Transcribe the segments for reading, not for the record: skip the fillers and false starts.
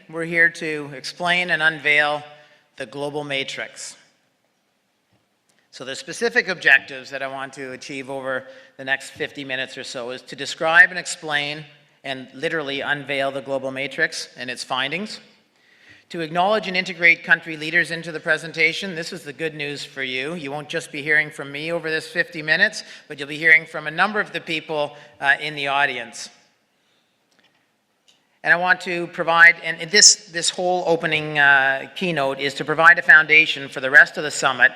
We're here to explain and unveil the global matrix. So the specific objectives that I want to achieve over the next 50 minutes or so is to describe and explain and literally unveil the global matrix and its findings, to acknowledge and integrate country leaders into the presentation. This is the good news for you. You won't just be hearing from me over this 50 minutes, but you'll be hearing from a number of the people in the audience. And I want to provide, and this whole opening keynote is to provide a foundation for the rest of the summit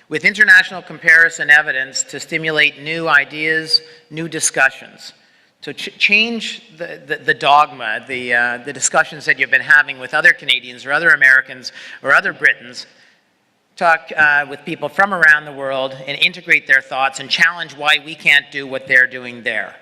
with international comparison evidence to stimulate new ideas, new discussions. So change the dogma, the discussions that you've been having with other Canadians or other Americans or other Britons. Talk with people from around the world and integrate their thoughts and challenge why we can't do what they're doing there.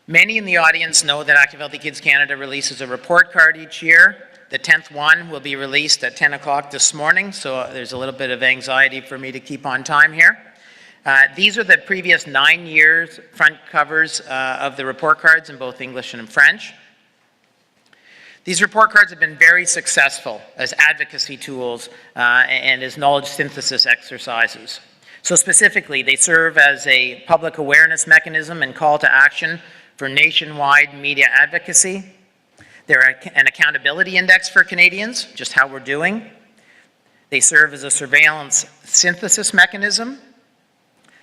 Many in the audience know that Active Healthy Kids Canada releases a report card each year. The 10th one will be released at 10 o'clock this morning, so there's a little bit of anxiety for me to keep on time here. These are the previous 9 years front covers of the report cards in both English and in French. These report cards have been very successful as advocacy tools and as knowledge synthesis exercises. So specifically, they serve as a public awareness mechanism and call to action for nationwide media advocacy. They're an accountability index for Canadians, just how we're doing. They serve as a surveillance synthesis mechanism,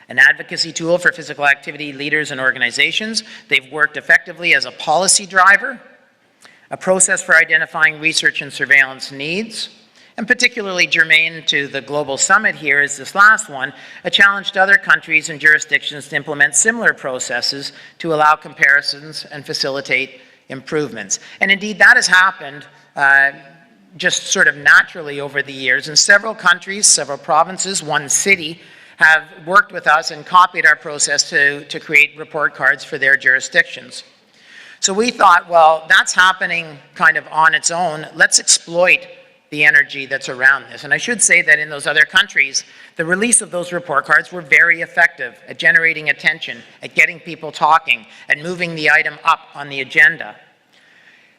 an advocacy tool for physical activity leaders and organizations. They've worked effectively as a policy driver, a process for identifying research and surveillance needs, and particularly germane to the global summit here is this last one, a challenge to other countries and jurisdictions to implement similar processes to allow comparisons and facilitate improvements. And indeed, that has happened just sort of naturally over the years. In several countries, several provinces, one city, have worked with us and copied our process to create report cards for their jurisdictions. So we thought, well, that's happening kind of on its own. Let's exploit the energy that's around this. And I should say that in those other countries, the release of those report cards were very effective at generating attention, at getting people talking, at moving the item up on the agenda.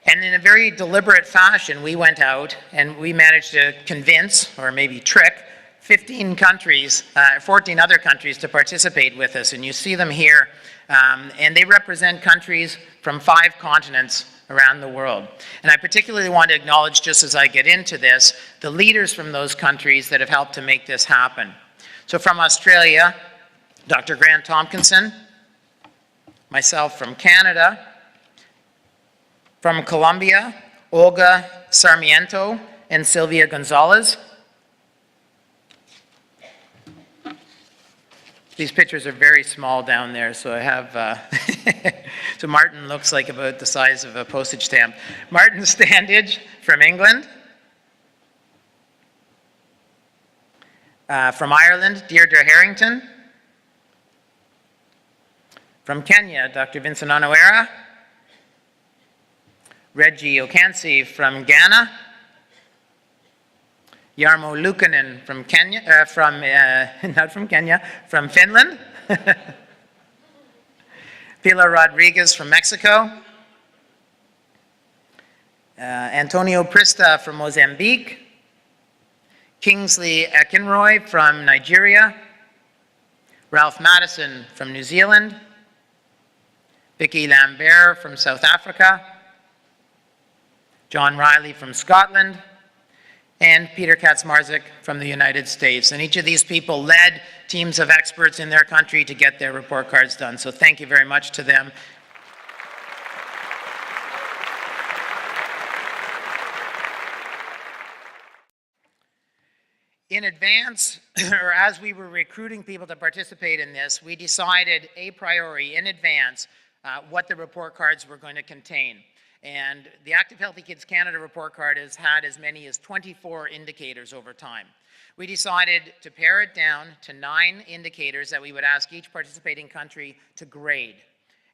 And in a very deliberate fashion, we went out and we managed to convince, or maybe trick, 14 other countries to participate with us. And you see them here, and they represent countries from 5 continents around the world. And I particularly want to acknowledge, just as I get into this, the leaders from those countries that have helped to make this happen. So from Australia, Dr. Grant Tompkinson, myself from Canada, from Colombia, Olga Sarmiento and Sylvia Gonzalez. These pictures are very small down there, so I have, so Martin looks like about the size of a postage stamp. Martin Standage from England. From Ireland, Deirdre Harrington. From Kenya, Dr. Vincent Onoera. Reggie Okansi from Ghana. Jarmo Luukkonen from Kenya, not from Kenya, from Finland. Pilar Rodriguez from Mexico. Antonio Prista from Mozambique. Kingsley Ekinroy from Nigeria. Ralph Madison from New Zealand. Vicky Lambert from South Africa. John Riley from Scotland. And Peter Kaczmarzyk from the United States. And each of these people led teams of experts in their country to get their report cards done. So thank you very much to them. In advance, or as we were recruiting people to participate in this, we decided a priori in advance what the report cards were going to contain. And the Active Healthy Kids Canada report card has had as many as 24 indicators over time. We decided to pare it down to 9 indicators that we would ask each participating country to grade.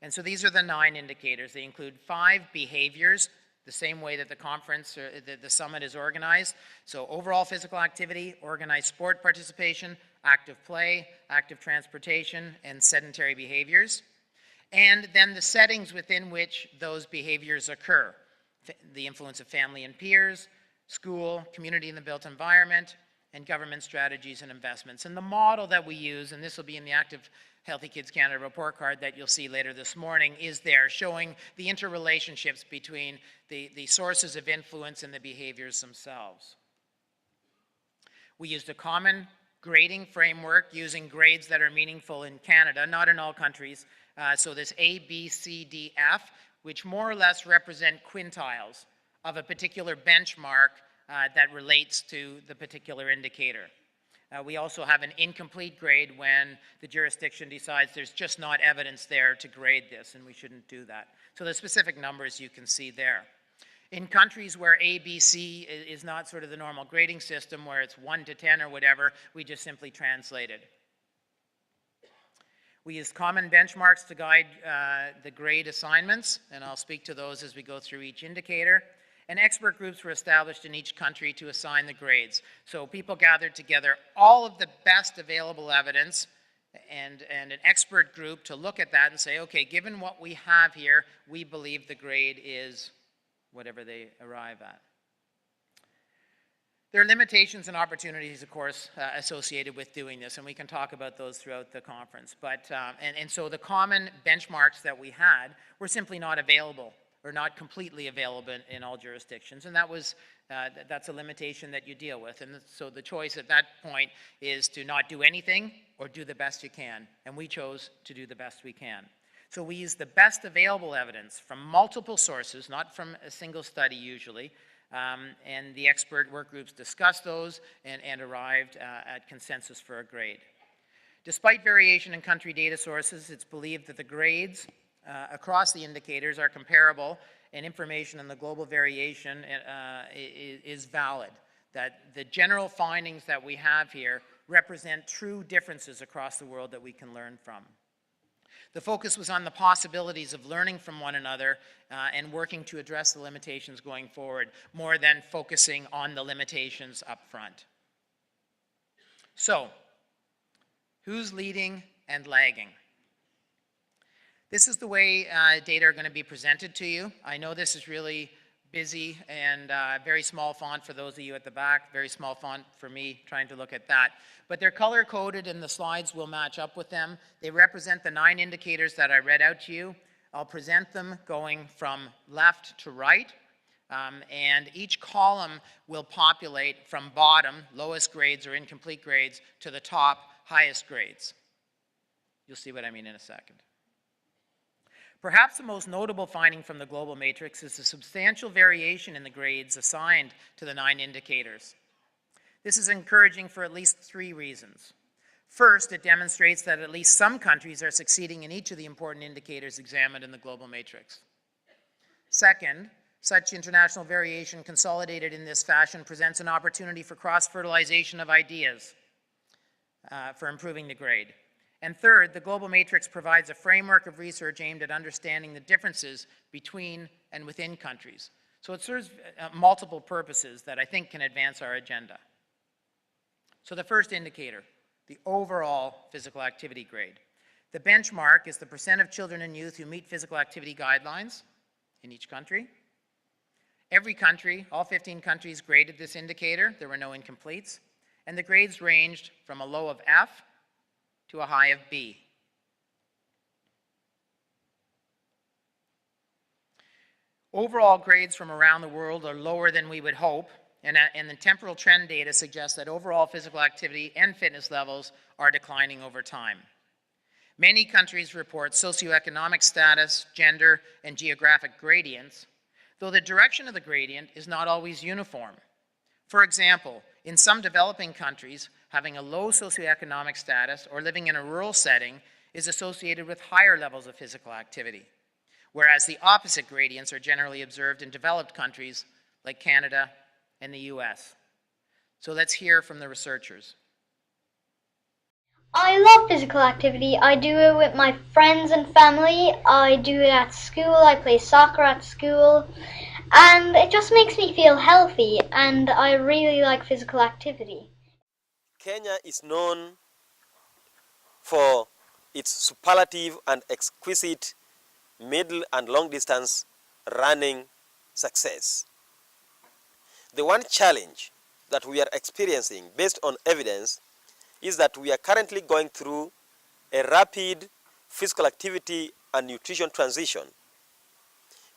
And so these are the 9 indicators. They include 5 behaviors, the same way that the conference or the summit is organized. So overall physical activity, organized sport participation, active play, active transportation, and sedentary behaviors. and then the settings within which those behaviors occur. The influence of family and peers, school, community in the built environment, and government strategies and investments. And the model that we use, and this will be in the Active Healthy Kids Canada report card that you'll see later this morning, is there, showing the interrelationships between the sources of influence and the behaviors themselves. We used a common grading framework using grades that are meaningful in Canada, not in all countries. So this A, B, C, D, F, which more or less represent quintiles of a particular benchmark that relates to the particular indicator. We also have an incomplete grade when the jurisdiction decides there's just not evidence there to grade this, and we shouldn't do that. So the specific numbers you can see there. In countries where A, B, C is not sort of the normal grading system, where it's 1 to 10 or whatever, we just simply translated. We used common benchmarks to guide the grade assignments, and I'll speak to those as we go through each indicator. And expert groups were established in each country to assign the grades. So people gathered together all of the best available evidence and an expert group to look at that and say, okay, given what we have here, we believe the grade is whatever they arrive at. There are limitations and opportunities, of course, associated with doing this, and we can talk about those throughout the conference. But, and so the common benchmarks that we had were simply not available, or not completely available in all jurisdictions, and that was, that's a limitation that you deal with. And so the choice at that point is to not do anything or do the best you can, and we chose to do the best we can. So we used the best available evidence from multiple sources, not from a single study usually, and the expert work groups discussed those and arrived at consensus for a grade. Despite variation in country data sources, it's believed that the grades across the indicators are comparable, and information on the global variation is valid, that the general findings that we have here represent true differences across the world that we can learn from. The focus was on the possibilities of learning from one another and working to address the limitations going forward, more than focusing on the limitations up front. So, who's leading and lagging? This is the way data are going to be presented to you. I know this is really busy and very small font for those of you at the back, very small font for me trying to look at that. But they're color-coded and the slides will match up with them. They represent the 9 indicators that I read out to you. I'll present them going from left to right, and each column will populate from bottom, lowest grades or incomplete grades, to the top, highest grades. You'll see what I mean in a second. Perhaps the most notable finding from the global matrix is the substantial variation in the grades assigned to the 9 indicators. This is encouraging for at least 3 reasons. First, it demonstrates that at least some countries are succeeding in each of the important indicators examined in the global matrix. Second, such international variation consolidated in this fashion presents an opportunity for cross-fertilization of ideas for improving the grade. And third, the global matrix provides a framework of research aimed at understanding the differences between and within countries. So it serves multiple purposes that I think can advance our agenda. So the first indicator, the overall physical activity grade. The benchmark is the percent of children and youth who meet physical activity guidelines in each country. Every country, all 15 countries, graded this indicator. There were no incompletes. And the grades ranged from a low of F to a high of B. Overall grades from around the world are lower than we would hope, and the temporal trend data suggests that overall physical activity and fitness levels are declining over time. Many countries report socioeconomic status, gender, and geographic gradients, though the direction of the gradient is not always uniform. For example, in some developing countries, having a low socioeconomic status or living in a rural setting is associated with higher levels of physical activity, whereas the opposite gradients are generally observed in developed countries like Canada and the US. So let's hear from the researchers. I love physical activity. I do it with my friends and family. I do it at school. I play soccer at school. And it just makes me feel healthy, and I really like physical activity. Kenya is known for its superlative and exquisite middle and long distance running success. The one challenge that we are experiencing based on evidence is that we are currently going through a rapid physical activity and nutrition transition.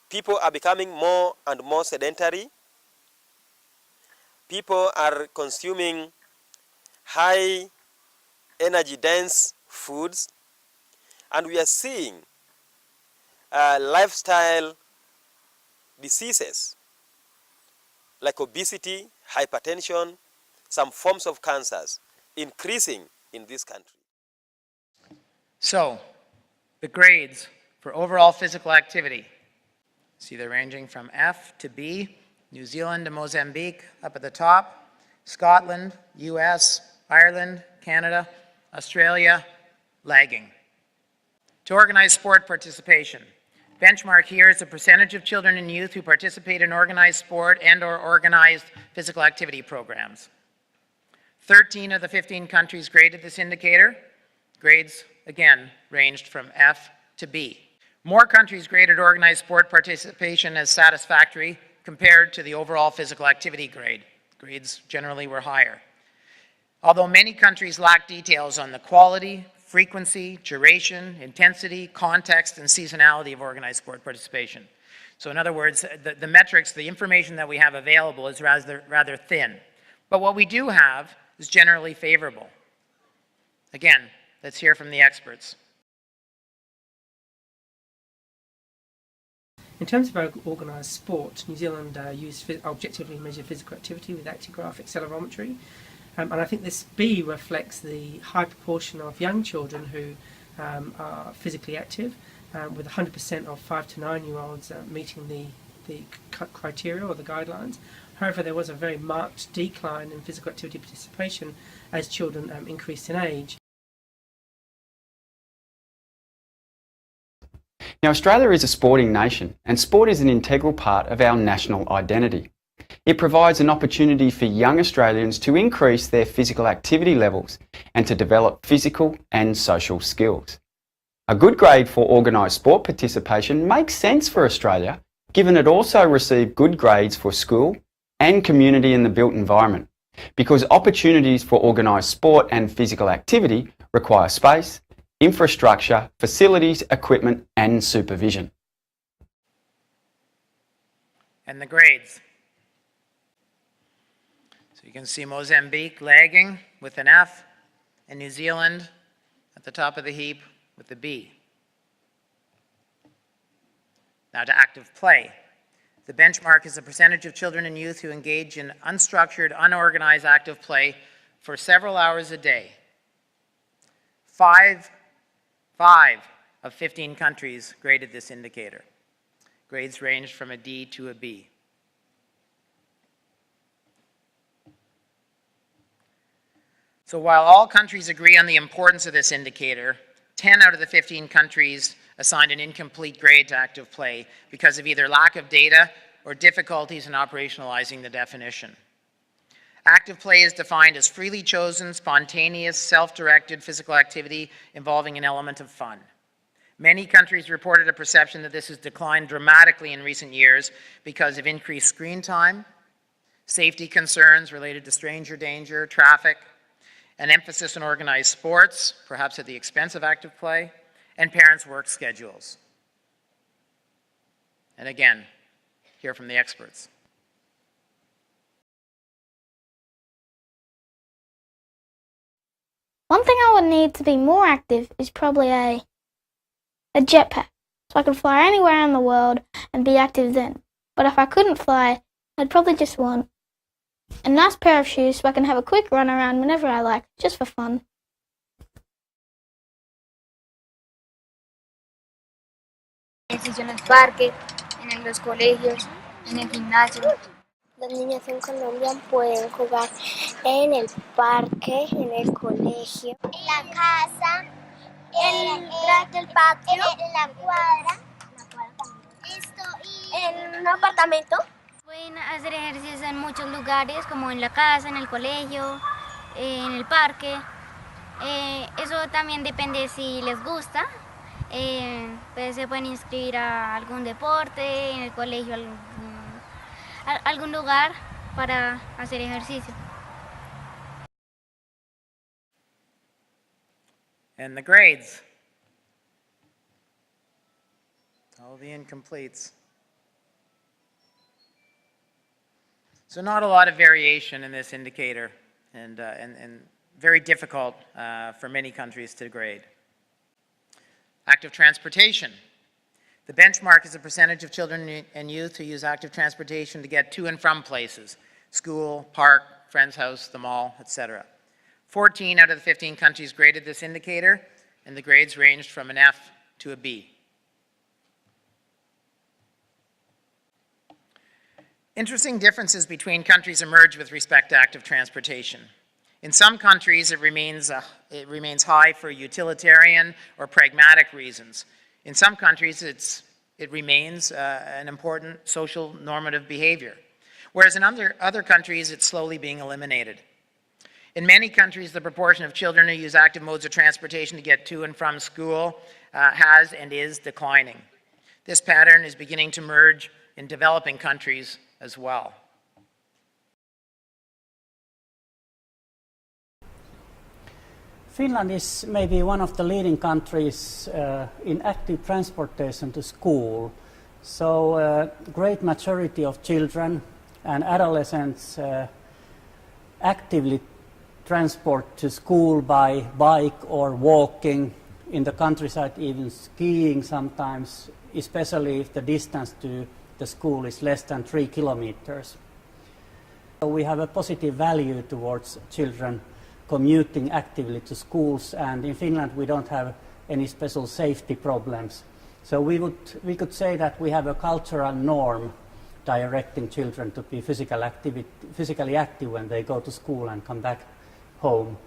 People are becoming more and more sedentary. People are consuming high energy dense foods, and we are seeing lifestyle diseases like obesity, hypertension, some forms of cancers increasing in this country. So, the grades for overall physical activity. See, they're ranging from F to B, New Zealand to Mozambique up at the top, Scotland, US, Ireland, Canada, Australia, lagging. To organize sport participation. Benchmark here is the percentage of children and youth who participate in organized sport and/or organized physical activity programs. 13 of the 15 countries graded this indicator. Grades, again, ranged from F to B. More countries graded organized sport participation as satisfactory compared to the overall physical activity grade. Grades generally were higher. Although many countries lack details on the quality, frequency, duration, intensity, context, and seasonality of organized sport participation. So in other words, the metrics, the information that we have available is rather thin. But what we do have is generally favorable. Again, let's hear from the experts. In terms of organised sport, New Zealand used objectively measured physical activity with actigraph accelerometry. And I think this B reflects the high proportion of young children who are physically active, with 100% of 5 to 9-year-olds meeting the criteria or the guidelines. However, there was a very marked decline in physical activity participation as children increased in age. Now, Australia is a sporting nation, and sport is an integral part of our national identity. It provides an opportunity for young Australians to increase their physical activity levels and to develop physical and social skills. A good grade for organised sport participation makes sense for Australia, given it also received good grades for school and community in the built environment, because opportunities for organised sport and physical activity require space, infrastructure, facilities, equipment and supervision. And the grades. So you can see Mozambique lagging with an F, and New Zealand at the top of the heap with the B. Now to active play. The benchmark is the percentage of children and youth who engage in unstructured, unorganized active play for several hours a day. Five of 15 countries graded this indicator. Grades ranged from a D to a B. So while all countries agree on the importance of this indicator, 10 out of the 15 countries assigned an incomplete grade to active play because of either lack of data or difficulties in operationalizing the definition. Active play is defined as freely chosen, spontaneous, self-directed physical activity involving an element of fun. Many countries reported a perception that this has declined dramatically in recent years because of increased screen time, safety concerns related to stranger danger, traffic, an emphasis on organized sports, perhaps at the expense of active play, and parents' work schedules. And again, hear from the experts. One thing I would need to be more active is probably a jetpack, so I could fly anywhere in the world and be active then. But if I couldn't fly, I'd probably just want a nice pair of shoes so I can have a quick run around whenever I like, just for fun. Ejercicio en el parque, en los colegios, en el gimnasio. Los niños en Colombia pueden jugar en el parque, en el colegio, en la casa, detrás del patio, en la cuadra, en un apartamento. Pueden hacer ejercicios en muchos lugares, como en la casa, en el colegio, en el parque. Eso también depende si les gusta. Pues se pueden inscribir a algún deporte, en el colegio, algún lugar para hacer ejercicio. And the grades. All the incompletes. So not a lot of variation in this indicator, and very difficult for many countries to grade. Active transportation. The benchmark is the percentage of children and youth who use active transportation to get to and from places, school, park, friend's house, the mall, etc. 14 out of the 15 countries graded this indicator, and the grades ranged from an F to a B. Interesting differences between countries emerge with respect to active transportation. In some countries, it remains high for utilitarian or pragmatic reasons. In some countries, it remains an important social normative behavior, whereas in other countries, it's slowly being eliminated. In many countries, the proportion of children who use active modes of transportation to get to and from school has and is declining. This pattern is beginning to emerge in developing countries as well. Finland is maybe one of the leading countries in active transportation to school. So great majority of children and adolescents actively transport to school by bike or walking, in the countryside even skiing sometimes, especially if the distance to the school is less than 3 kilometers. So we have a positive value towards children commuting actively to schools, and in Finland we don't have any special safety problems. So we could say that we have a cultural norm directing children to be physically active when they go to school and come back home.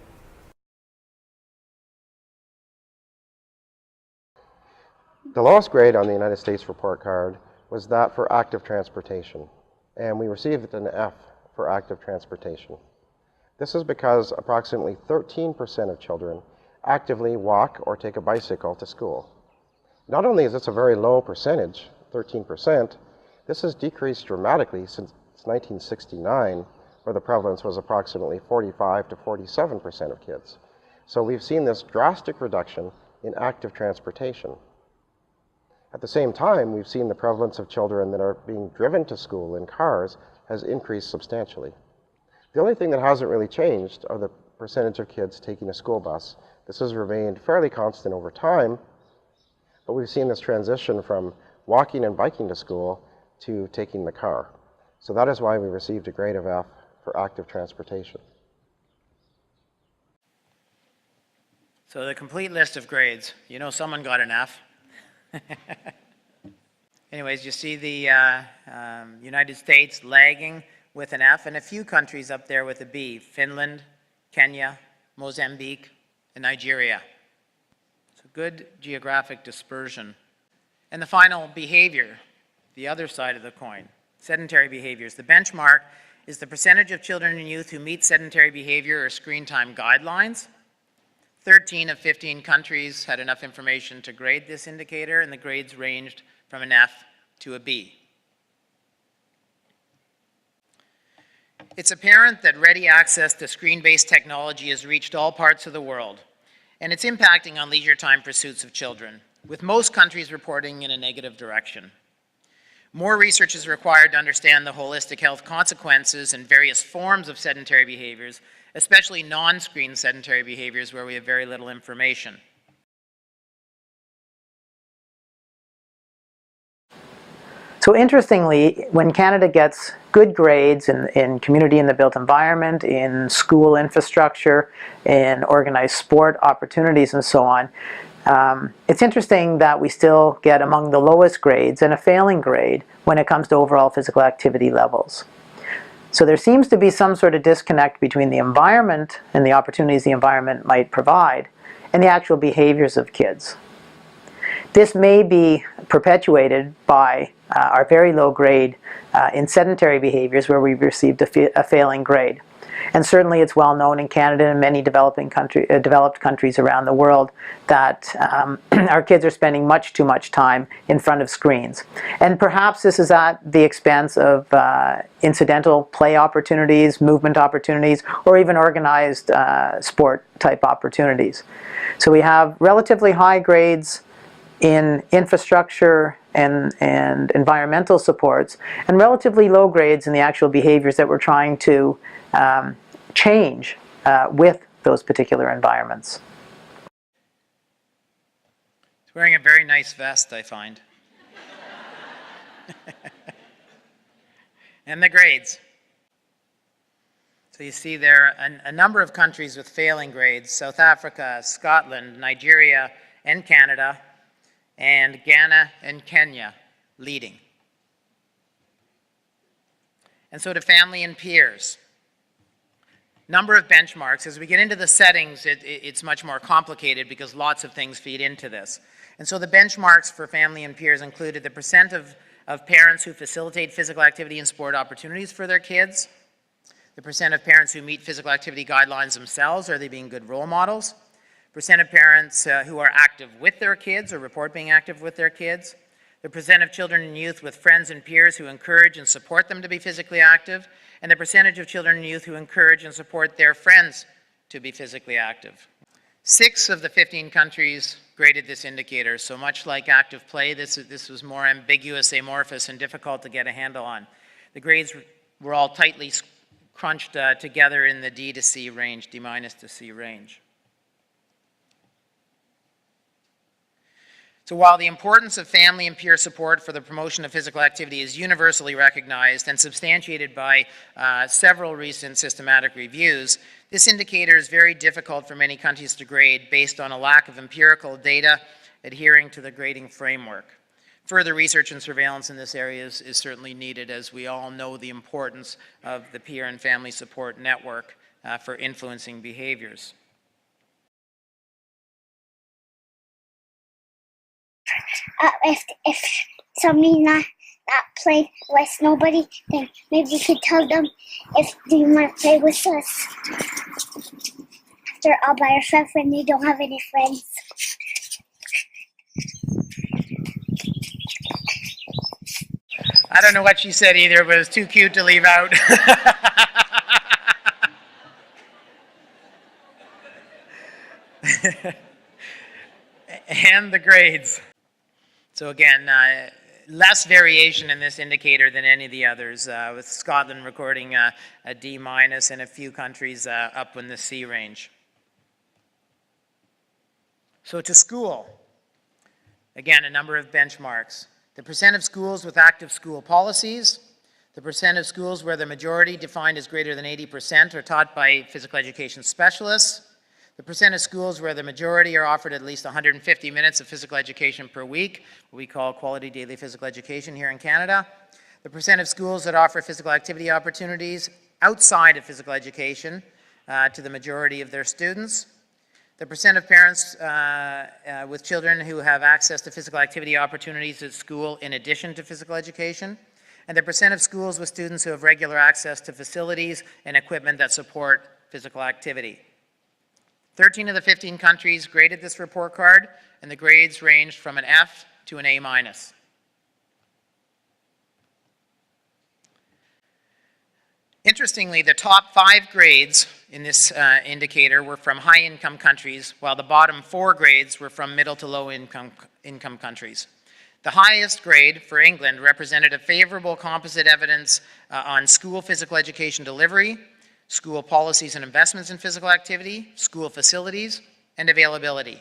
The lowest grade on the United States report card was that for active transportation, and we received an F for active transportation. This is because approximately 13% of children actively walk or take a bicycle to school. Not only is this a very low percentage, 13%, this has decreased dramatically since 1969, where the prevalence was approximately 45 to 47% of kids. So we've seen this drastic reduction in active transportation. At the same time, we've seen the prevalence of children that are being driven to school in cars has increased substantially. The only thing that hasn't really changed are the percentage of kids taking a school bus. This has remained fairly constant over time, but we've seen this transition from walking and biking to school to taking the car. So that is why we received a grade of F for active transportation. So the complete list of grades, you know someone got an F. Anyways, you see the United States lagging with an F, and a few countries up there with a B: Finland, Kenya, Mozambique, and Nigeria. So good geographic dispersion. And the final, behavior, the other side of the coin, sedentary behaviors. The benchmark is the percentage of children and youth who meet sedentary behavior or screen time guidelines. 13 of 15 countries had enough information to grade this indicator, and the grades ranged from an F to a B. It's apparent that ready access to screen-based technology has reached all parts of the world, and it's impacting on leisure time pursuits of children, with most countries reporting in a negative direction. More research is required to understand the holistic health consequences and various forms of sedentary behaviors, especially non-screen sedentary behaviors where we have very little information. So interestingly, when Canada gets good grades in community in the built environment, in school infrastructure, in organized sport opportunities and so on, it's interesting that we still get among the lowest grades and a failing grade when it comes to overall physical activity levels. So there seems to be some sort of disconnect between the environment and the opportunities the environment might provide and the actual behaviors of kids. This may be perpetuated by our very low grade in sedentary behaviors where we've received a failing grade. And certainly it's well known in Canada and many developed countries around the world that our kids are spending much too much time in front of screens. And perhaps this is at the expense of incidental play opportunities, movement opportunities, or even organized sport type opportunities. So we have relatively high grades in infrastructure and environmental supports, and relatively low grades in the actual behaviors that we're trying to change with those particular environments. He's wearing a very nice vest, I find. And the grades. So you see there a number of countries with failing grades: South Africa, Scotland, Nigeria, and Canada, and Ghana and Kenya leading. And so to family and peers. Number of benchmarks. As we get into the settings, it's much more complicated because lots of things feed into this. And so the benchmarks for family and peers included the percent of parents who facilitate physical activity and sport opportunities for their kids, the percent of parents who meet physical activity guidelines themselves, are they being good role models, percent of parents who are active with their kids or report being active with their kids, the percent of children and youth with friends and peers who encourage and support them to be physically active, and the percentage of children and youth who encourage and support their friends to be physically active. 6 of the 15 countries graded this indicator, so much like active play, this was more ambiguous, amorphous, and difficult to get a handle on. The grades were all tightly crunched together in the D to C range, D minus to C range. So while the importance of family and peer support for the promotion of physical activity is universally recognized and substantiated by several recent systematic reviews, this indicator is very difficult for many countries to grade based on a lack of empirical data adhering to the grading framework. Further research and surveillance in this area is certainly needed, as we all know the importance of the peer and family support network for influencing behaviors. If somebody not played with nobody, then maybe you could tell them, do you want to play with us? They're all by yourself when you don't have any friends. I don't know what she said either, but it was too cute to leave out. And the grades. So again, less variation in this indicator than any of the others, with Scotland recording a D minus and a few countries up in the C range. So to school, again, a number of benchmarks. The percent of schools with active school policies, the percent of schools where the majority, defined as greater than 80%, are taught by physical education specialists, the percent of schools where the majority are offered at least 150 minutes of physical education per week, what we call quality daily physical education here in Canada, the percent of schools that offer physical activity opportunities outside of physical education to the majority of their students, the percent of parents with children who have access to physical activity opportunities at school in addition to physical education, and the percent of schools with students who have regular access to facilities and equipment that support physical activity. 13 of the 15 countries graded this report card, and the grades ranged from an F to an A minus. Interestingly, the top 5 grades in this indicator were from high-income countries, while the bottom 4 grades were from middle to low-income countries. The highest grade for England represented a favorable composite evidence on school physical education delivery, school policies and investments in physical activity, school facilities, and availability.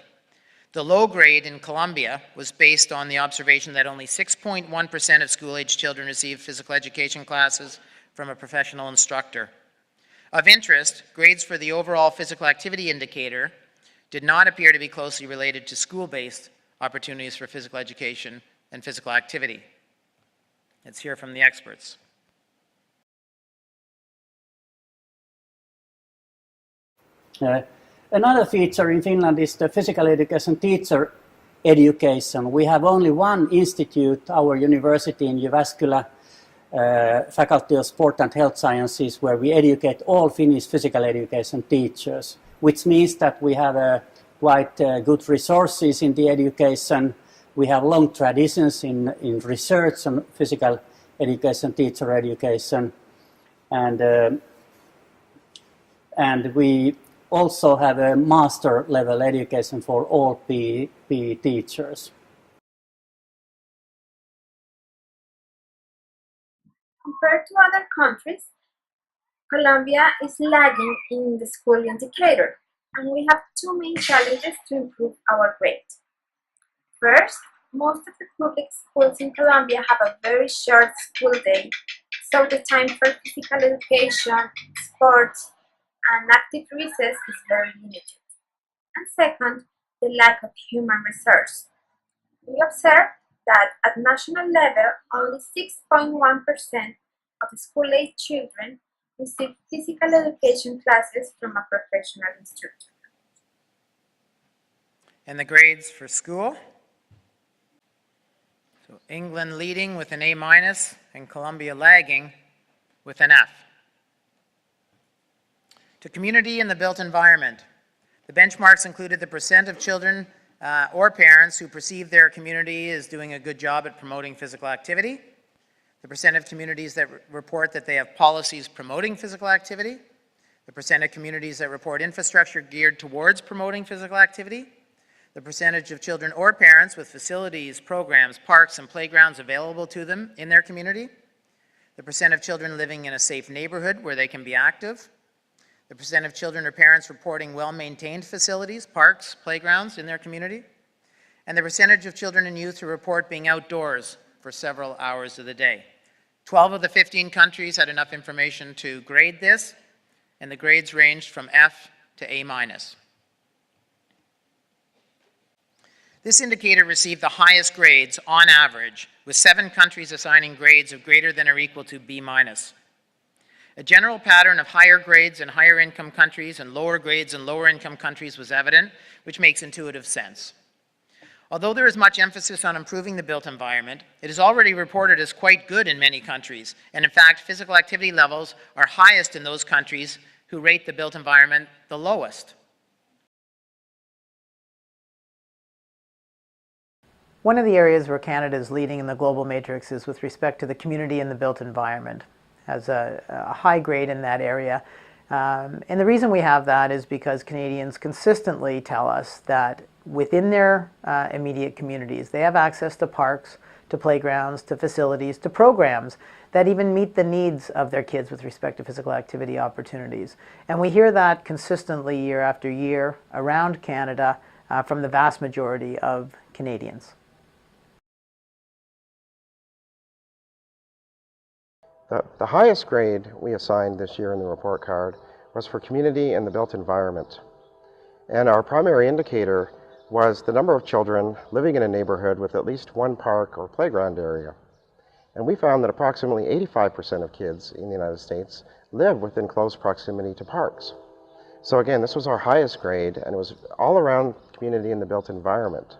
The low grade in Colombia was based on the observation that only 6.1% of school-age children received physical education classes from a professional instructor. Of interest, grades for the overall physical activity indicator did not appear to be closely related to school-based opportunities for physical education and physical activity. Let's hear from the experts. Another feature in Finland is the physical education teacher education. We have only one institute, our university in Jyväskylä, Faculty of Sport and Health Sciences, where we educate all Finnish physical education teachers, which means that we have quite good resources in the education. We have long traditions in research on physical education, teacher education, and we also have a master level education for all PE teachers. Compared to other countries, Colombia is lagging in the school indicator, and we have two main challenges to improve our grade. First, most of the public schools in Colombia have a very short school day, so the time for physical education, sports, and active recess is very limited. And second, the lack of human resource. We observe that at national level, only 6.1% of school-age children receive physical education classes from a professional instructor. And the grades for school. So England leading with an A- and Colombia lagging with an F. To community and the built environment. The benchmarks included the percent of children or parents who perceive their community is doing a good job at promoting physical activity, the percent of communities that report that they have policies promoting physical activity, the percent of communities that report infrastructure geared towards promoting physical activity, the percentage of children or parents with facilities, programs, parks, and playgrounds available to them in their community, the percent of children living in a safe neighborhood where they can be active, the percent of children or parents reporting well-maintained facilities, parks, playgrounds in their community, and the percentage of children and youth who report being outdoors for several hours of the day. 12 of the 15 countries had enough information to grade this, and the grades ranged from F to A-. This indicator received the highest grades on average, with 7 countries assigning grades of greater than or equal to B-. A general pattern of higher grades in higher income countries and lower grades in lower income countries was evident, which makes intuitive sense. Although there is much emphasis on improving the built environment, it is already reported as quite good in many countries, and in fact, physical activity levels are highest in those countries who rate the built environment the lowest. One of the areas where Canada is leading in the global matrix is with respect to the community and the built environment. Has a high grade in that area. And the reason we have that is because Canadians consistently tell us that within their immediate communities, they have access to parks, to playgrounds, to facilities, to programs that even meet the needs of their kids with respect to physical activity opportunities. And we hear that consistently year after year around Canada from the vast majority of Canadians. The highest grade we assigned this year in the report card was for community and the built environment. And our primary indicator was the number of children living in a neighborhood with at least one park or playground area. And we found that approximately 85% of kids in the United States live within close proximity to parks. So again, this was our highest grade, and it was all around community and the built environment.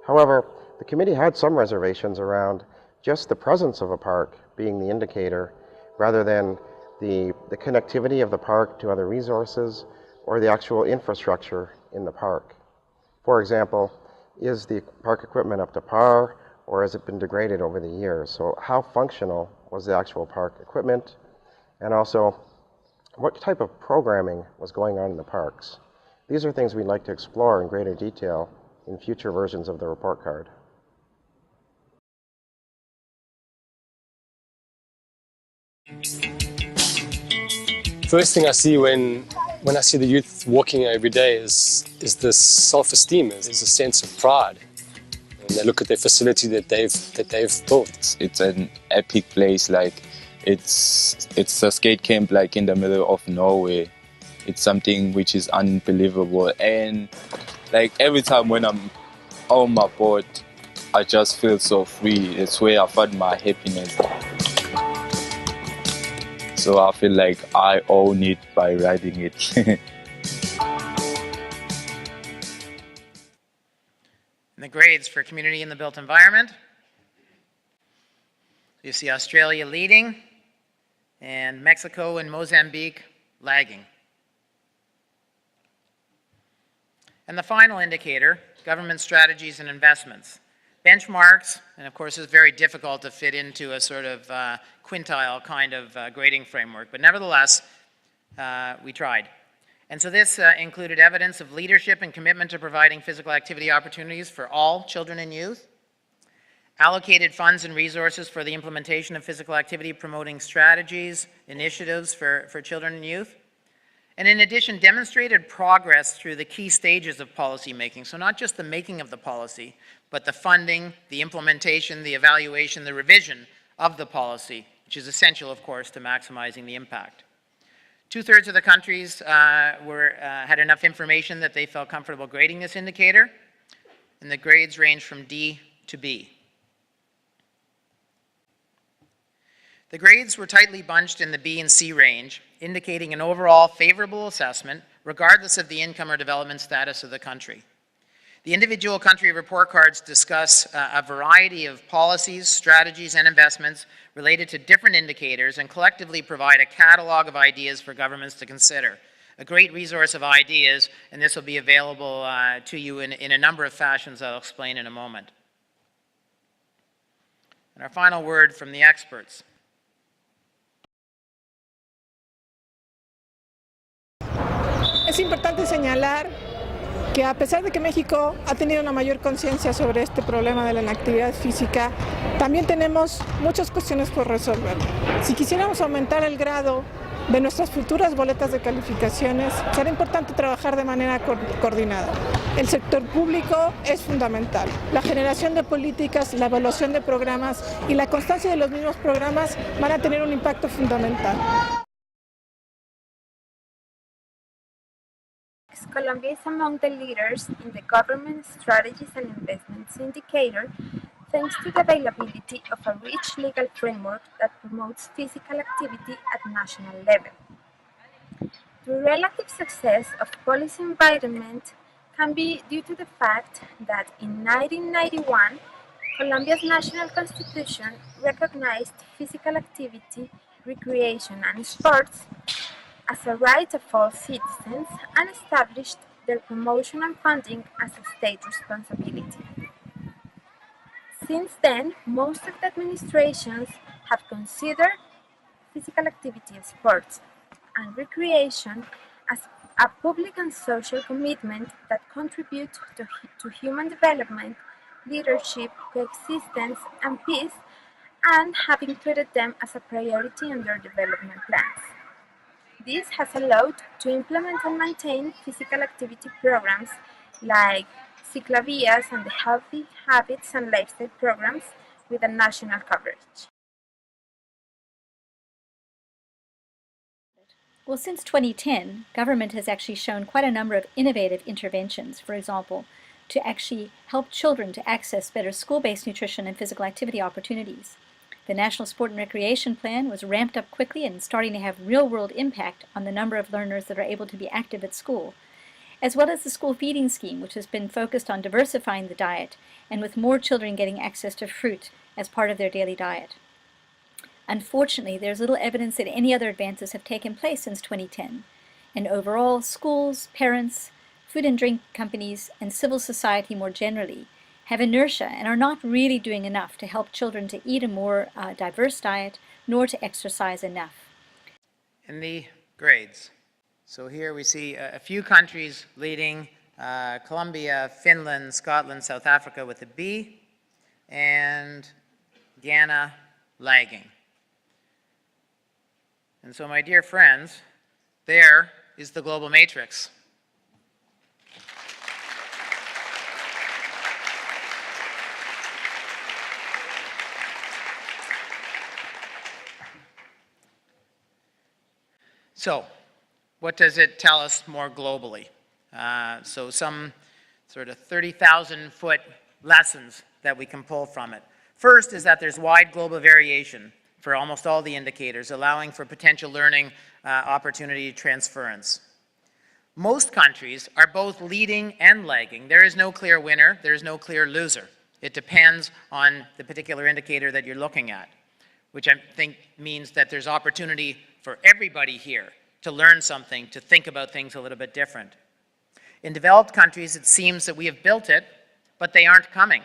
However, the committee had some reservations around just the presence of a park being the indicator rather than the connectivity of the park to other resources or the actual infrastructure in the park. For example, is the park equipment up to par or has it been degraded over the years? So how functional was the actual park equipment, and also what type of programming was going on in the parks? These are things we'd like to explore in greater detail in future versions of the report card. First thing I see when I see the youth walking every day is this self-esteem, is a sense of pride. And they look at their facility that they've built. It's an epic place. Like it's a skate camp like in the middle of nowhere. It's something which is unbelievable. And like every time when I'm on my board, I just feel so free. It's where I find my happiness. So I feel like I own it by riding it. And the grades for community in the built environment. You see Australia leading, and Mexico and Mozambique lagging. And the final indicator, government strategies and investments. Benchmarks, and of course it's very difficult to fit into a sort of quintile kind of grading framework, but nevertheless, we tried. And so this included evidence of leadership and commitment to providing physical activity opportunities for all children and youth, allocated funds and resources for the implementation of physical activity promoting strategies, initiatives for children and youth, and in addition demonstrated progress through the key stages of policy making. So not just the making of the policy, but the funding, the implementation, the evaluation, the revision of the policy, which is essential, of course, to maximizing the impact. 2/3 of the countries had enough information that they felt comfortable grading this indicator, and the grades range from D to B. The grades were tightly bunched in the B and C range, indicating an overall favorable assessment, regardless of the income or development status of the country. The individual country report cards discuss a variety of policies, strategies, and investments related to different indicators and collectively provide a catalog of ideas for governments to consider. A great resource of ideas, and this will be available to you in a number of fashions that I'll explain in a moment. And our final word from the experts. Es importante señalar que a pesar de que México ha tenido una mayor conciencia sobre este problema de la inactividad física, también tenemos muchas cuestiones por resolver. Si quisiéramos aumentar el grado de nuestras futuras boletas de calificaciones, será importante trabajar de manera coordinada. El sector público es fundamental. La generación de políticas, la evaluación de programas y la constancia de los mismos programas van a tener un impacto fundamental. Colombia is among the leaders in the government strategies and investments indicator thanks to the availability of a rich legal framework that promotes physical activity at national level. The relative success of policy environment can be due to the fact that in 1991, Colombia's national constitution recognized physical activity, recreation, and sports as a right of all citizens and established their promotion and funding as a state responsibility. Since then, most of the administrations have considered physical activity, sports, and recreation as a public and social commitment that contribute to human development, leadership, coexistence, and peace, and have included them as a priority in their development plans. This has allowed to implement and maintain physical activity programs like ciclavías and the healthy habits and lifestyle programs with a national coverage. Well, since 2010, government has actually shown quite a number of innovative interventions, for example, to actually help children to access better school-based nutrition and physical activity opportunities. The National Sport and Recreation Plan was ramped up quickly and starting to have real-world impact on the number of learners that are able to be active at school, as well as the school feeding scheme, which has been focused on diversifying the diet and with more children getting access to fruit as part of their daily diet. Unfortunately, there's little evidence that any other advances have taken place since 2010, and overall, schools, parents, food and drink companies, and civil society more generally have inertia and are not really doing enough to help children to eat a more diverse diet, nor to exercise enough. In the grades. So here we see a few countries leading, Colombia, Finland, Scotland, South Africa with a B, and Ghana lagging. And so my dear friends, there is the global matrix. So, what does it tell us more globally? So some sort of 30,000-foot lessons that we can pull from it. First is that there's wide global variation for almost all the indicators, allowing for potential learning opportunity transference. Most countries are both leading and lagging. There is no clear winner, there is no clear loser. It depends on the particular indicator that you're looking at. which I think means that there's opportunity for everybody here to learn something, to think about things a little bit different. In developed countries, it seems that we have built it, but they aren't coming.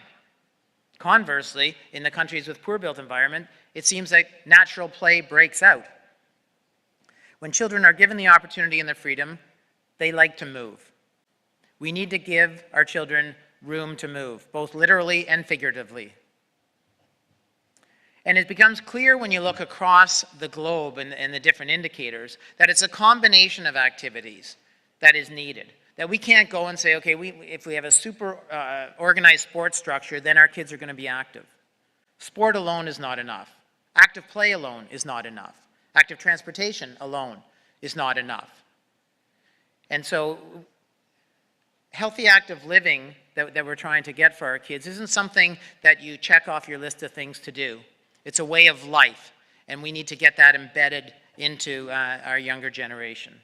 Conversely, in the countries with poor built environment, it seems like natural play breaks out. When children are given the opportunity and the freedom, they like to move. We need to give our children room to move, both literally and figuratively. And it becomes clear when you look across the globe and the different indicators that it's a combination of activities that is needed. That we can't go and say, okay, if we have a super organized sports structure, then our kids are going to be active. Sport alone is not enough. Active play alone is not enough. Active transportation alone is not enough. And so healthy active living that we're trying to get for our kids isn't something that you check off your list of things to do. It's a way of life, and we need to get that embedded into our younger generation.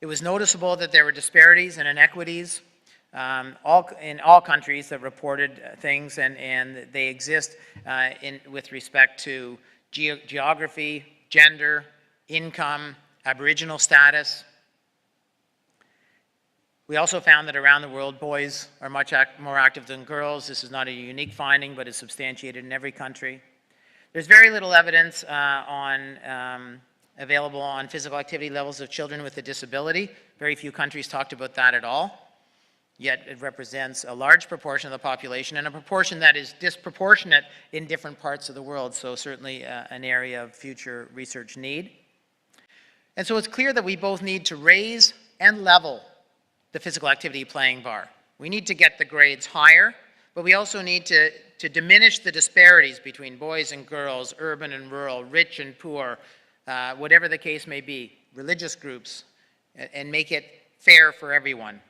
It was noticeable that there were disparities and inequities in all countries that reported things, and they exist with respect to geography, gender, income, Aboriginal status. We also found that around the world, boys are much more active than girls. This is not a unique finding, but is substantiated in every country. There's very little evidence available on physical activity levels of children with a disability. Very few countries talked about that at all. Yet it represents a large proportion of the population, and a proportion that is disproportionate in different parts of the world, so certainly an area of future research need. And so it's clear that we both need to raise and level the physical activity playing bar. We need to get the grades higher, but we also need to diminish the disparities between boys and girls, urban and rural, rich and poor, whatever the case may be, religious groups, and make it fair for everyone.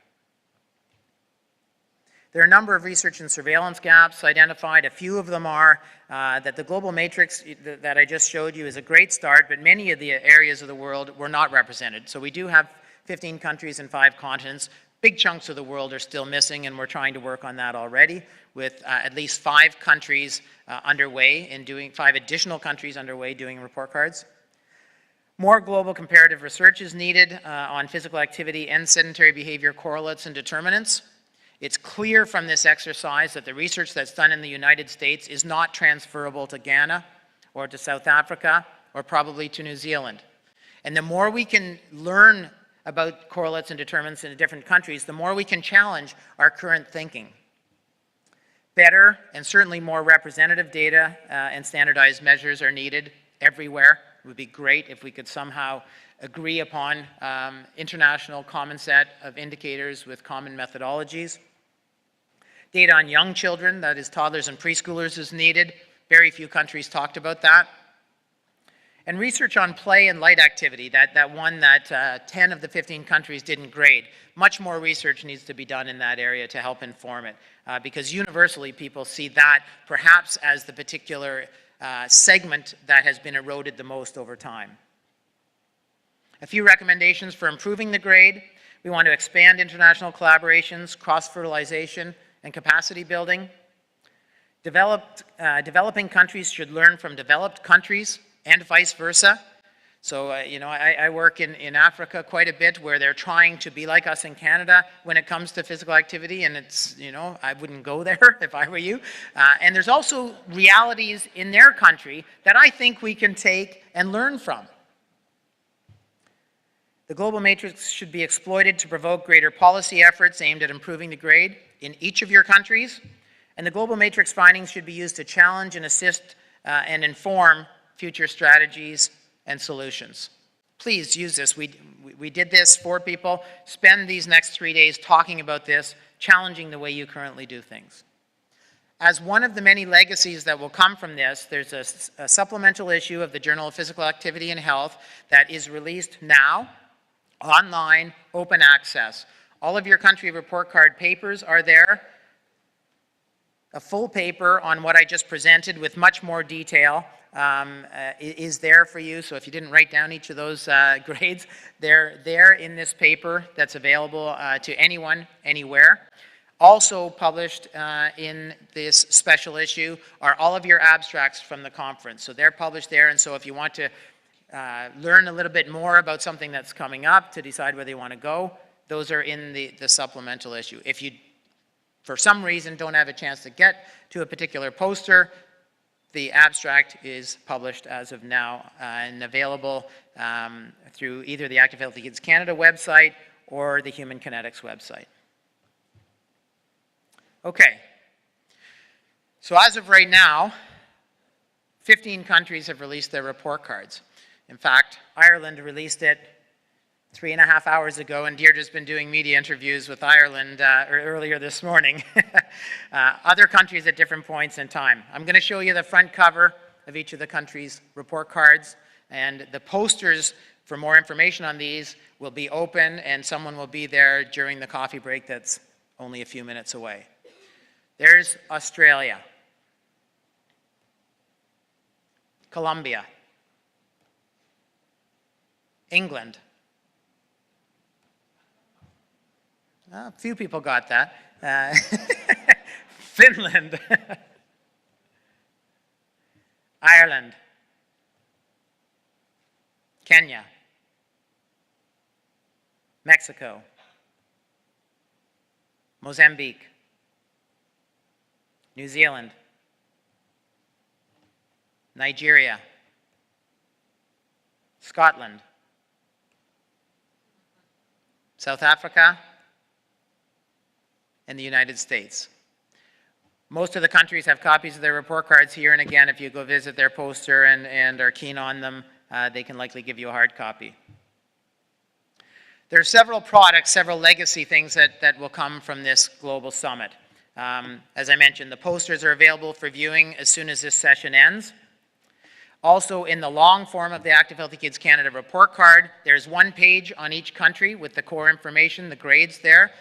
There are a number of research and surveillance gaps identified. A few of them are that the global matrix that I just showed you is a great start, but many of the areas of the world were not represented. So we do have 15 countries and 5 continents. Big chunks of the world are still missing, and we're trying to work on that already with at least 5 countries underway and 5 additional countries underway doing report cards. More global comparative research is needed on physical activity and sedentary behavior correlates and determinants. It's clear from this exercise that the research that's done in the United States is not transferable to Ghana or to South Africa or probably to New Zealand. And the more we can learn about correlates and determinants in different countries, the more we can challenge our current thinking. Better and certainly more representative data and standardized measures are needed everywhere. It would be great if we could somehow agree upon international common set of indicators with common methodologies. Data on young children, that is toddlers and preschoolers, is needed. Very few countries talked about that. And research on play and light activity, that one that 10 of the 15 countries didn't grade. Much more research needs to be done in that area to help inform it, because universally people see that perhaps as the particular segment that has been eroded the most over time. A few recommendations for improving the grade. We want to expand international collaborations, cross-fertilization, and capacity building. Developing countries should learn from developed countries and vice versa. So, I work in Africa quite a bit where they're trying to be like us in Canada when it comes to physical activity, and it's, I wouldn't go there if I were you. And there's also realities in their country that I think we can take and learn from. The global matrix should be exploited to provoke greater policy efforts aimed at improving the grade in each of your countries, and the global matrix findings should be used to challenge and assist and inform future strategies and solutions. Please use this. We did this for people. Spend these next 3 days talking about this, challenging the way you currently do things. As one of the many legacies that will come from this, there's a supplemental issue of the Journal of Physical Activity and Health that is released now, online, open access. All of your country report card papers are there. A full paper on what I just presented with much more detail is there for you. So if you didn't write down each of those grades, they're there in this paper that's available to anyone, anywhere. Also published in this special issue are all of your abstracts from the conference. So they're published there, and so if you want to learn a little bit more about something that's coming up, to decide whether you want to go, those are in the supplemental issue. If you, for some reason, don't have a chance to get to a particular poster, the abstract is published as of now and available through either the Active Healthy Kids Canada website or the Human Kinetics website. Okay, so as of right now, 15 countries have released their report cards. In fact, Ireland released it 3.5 hours ago, and Deirdre's been doing media interviews with Ireland earlier this morning. Other countries at different points in time. I'm going to show you the front cover of each of the countries' report cards, and the posters for more information on these will be open, and someone will be there during the coffee break that's only a few minutes away. There's Australia, Colombia, England. A few people got that. Finland, Ireland, Kenya, Mexico, Mozambique, New Zealand, Nigeria, Scotland, South Africa, and the United States. Most of the countries have copies of their report cards here, and again, if you go visit their poster and are keen on them, they can likely give you a hard copy. There are several products, several legacy things that will come from this global summit. As I mentioned, the posters are available for viewing as soon as this session ends. Also, in the long form of the Active Healthy Kids Canada report card, there's one page on each country with the core information, the grades there,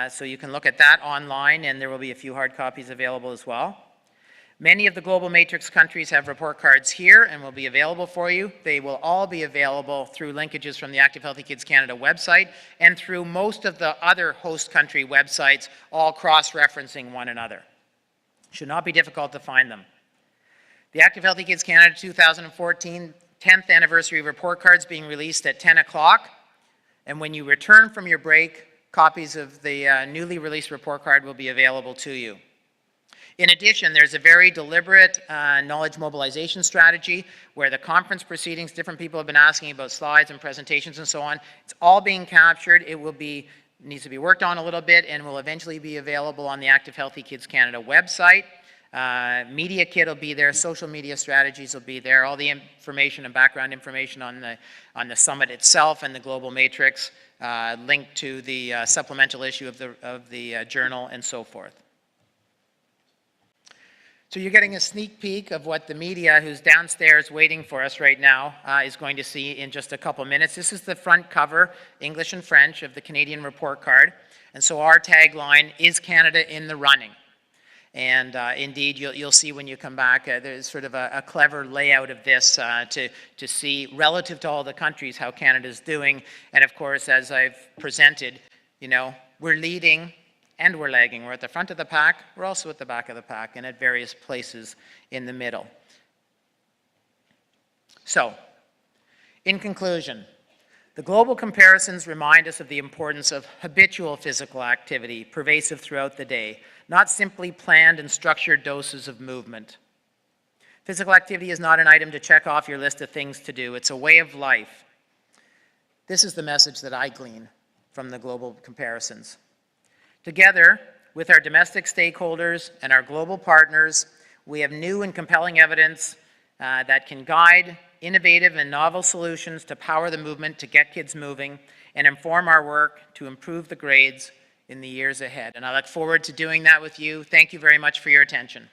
so you can look at that online, and there will be a few hard copies available as well. Many of the Global Matrix countries have report cards here and will be available for you. They will all be available through linkages from the Active Healthy Kids Canada website and through most of the other host country websites, all cross-referencing one another. Should not be difficult to find them. The Active Healthy Kids Canada 2014 10th anniversary report cards being released at 10 o'clock. And when you return from your break, copies of the newly released report card will be available to you. In addition, there's a very deliberate knowledge mobilization strategy where the conference proceedings, different people have been asking about slides and presentations and so on. It's all being captured. It will be, needs to be worked on a little bit and will eventually be available on the Active Healthy Kids Canada website. Media kit will be there, social media strategies will be there, all the information and background information on the summit itself and the Global Matrix, linked to the supplemental issue of the journal and so forth. So you're getting a sneak peek of what the media who's downstairs waiting for us right now is going to see in just a couple minutes. This is the front cover, English and French, of the Canadian report card. And so our tagline is Canada in the running. And indeed, you'll see when you come back, there's sort of a clever layout of this to see, relative to all the countries, how Canada's doing. And of course, as I've presented, you know, we're leading and we're lagging. We're at the front of the pack, we're also at the back of the pack, and at various places in the middle. So, in conclusion, the global comparisons remind us of the importance of habitual physical activity, pervasive throughout the day, not simply planned and structured doses of movement. Physical activity is not an item to check off your list of things to do. It's a way of life. This is the message that I glean from the global comparisons. Together with our domestic stakeholders and our global partners, we have new and compelling evidence that can guide innovative and novel solutions to power the movement to get kids moving and inform our work to improve the grades in the years ahead. And I look forward to doing that with you. Thank you very much for your attention.